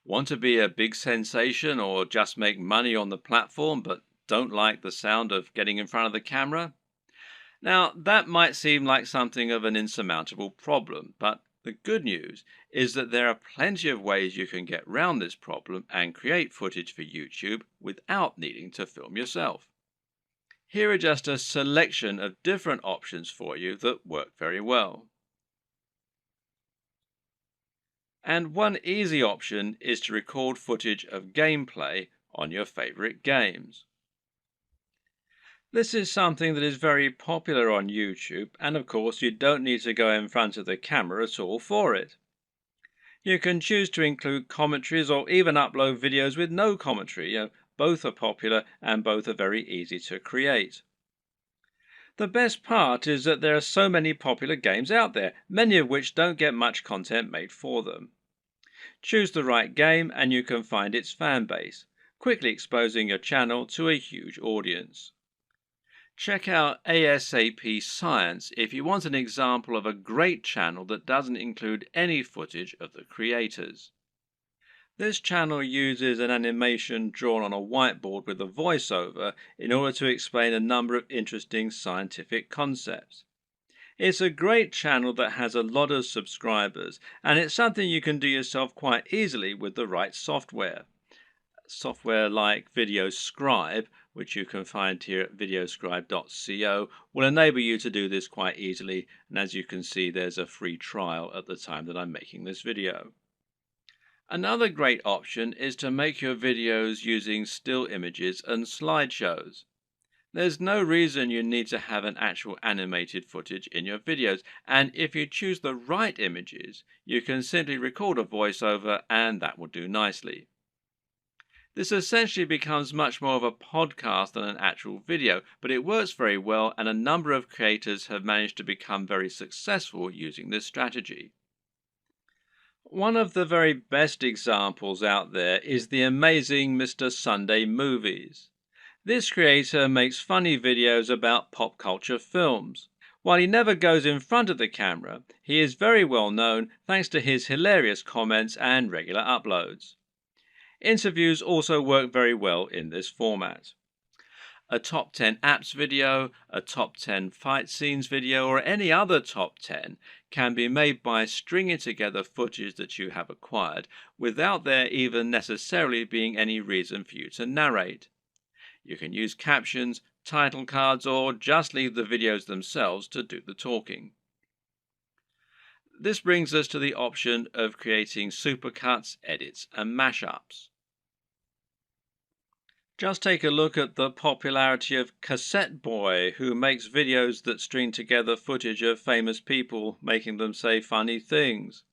Want to be a big sensation or just make money on the platform but don't like the sound of getting in front of the camera? Now, that might seem like something of an insurmountable problem, but the good news is that there are plenty of ways you can get around this problem and create footage for YouTube without needing to film yourself. Here are just a selection of different options for you that work very well. And one easy option is to record footage of gameplay on your favorite games. This is something that is very popular on YouTube, and of course you don't need to go in front of the camera at all for it. You can choose to include commentaries or even upload videos with no commentary. Both are popular and both are very easy to create. The best part is that there are so many popular games out there, many of which don't get much content made for them. Choose the right game and you can find its fan base, quickly exposing your channel to a huge audience. Check out ASAP Science if you want an example of a great channel that doesn't include any footage of the creators. This channel uses an animation drawn on a whiteboard with a voiceover in order to explain a number of interesting scientific concepts. It's a great channel that has a lot of subscribers, and it's something you can do yourself quite easily with the right software. Software like VideoScribe, which you can find here at videoscribe.co, will enable you to do this quite easily, and as you can see there's a free trial at the time that I'm making this video. Another great option is to make your videos using still images and slideshows. There's no reason you need to have an actual animated footage in your videos, and if you choose the right images, you can simply record a voiceover and that will do nicely. This essentially becomes much more of a podcast than an actual video, but it works very well and a number of creators have managed to become very successful using this strategy. One of the very best examples out there is the amazing Mr. Sunday Movies. This creator makes funny videos about pop culture films. While he never goes in front of the camera, he is very well known thanks to his hilarious comments and regular uploads. Interviews also work very well in this format. A top 10 apps video, a top 10 fight scenes video, or any other top 10 can be made by stringing together footage that you have acquired without there even necessarily being any reason for you to narrate. You can use captions, title cards, or just leave the videos themselves to do the talking. This brings us to the option of creating supercuts, edits, and mashups. Just take a look at the popularity of Cassette Boy, who makes videos that string together footage of famous people making them say funny things.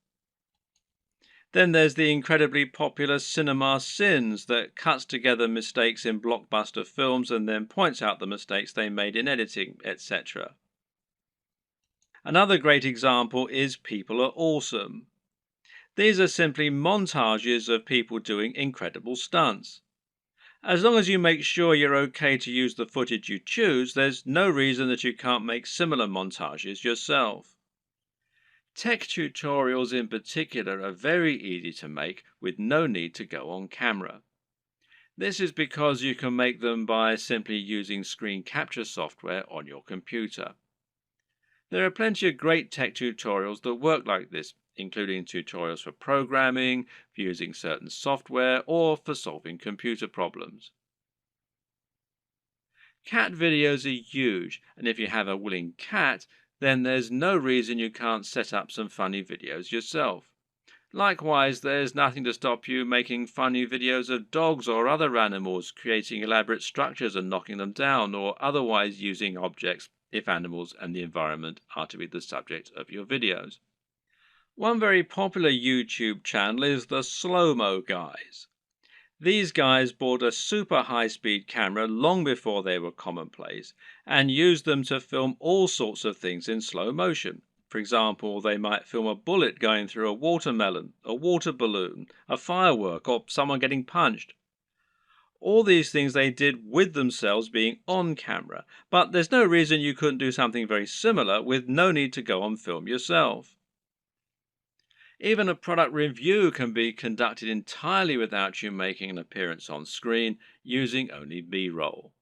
Then there's the incredibly popular Cinema Sins that cuts together mistakes in blockbuster films and then points out the mistakes they made in editing, etc. Another great example is People Are Awesome. These are simply montages of people doing incredible stunts. As long as you make sure you're okay to use the footage you choose, there's no reason that you can't make similar montages yourself. Tech tutorials in particular are very easy to make with no need to go on camera. This is because you can make them by simply using screen capture software on your computer. There are plenty of great tech tutorials that work like this, including tutorials for programming, for using certain software, or for solving computer problems. Cat videos are huge, and if you have a willing cat, then there's no reason you can't set up some funny videos yourself. Likewise, there's nothing to stop you making funny videos of dogs or other animals, creating elaborate structures and knocking them down, or otherwise using objects if animals and the environment are to be the subject of your videos. One very popular YouTube channel is the Slow-Mo Guys. These guys bought a super high-speed camera long before they were commonplace and used them to film all sorts of things in slow motion. For example, they might film a bullet going through a watermelon, a water balloon, a firework, or someone getting punched. All these things they did with themselves being on camera, but there's no reason you couldn't do something very similar with no need to go on film yourself. Even a product review can be conducted entirely without you making an appearance on screen using only B-roll.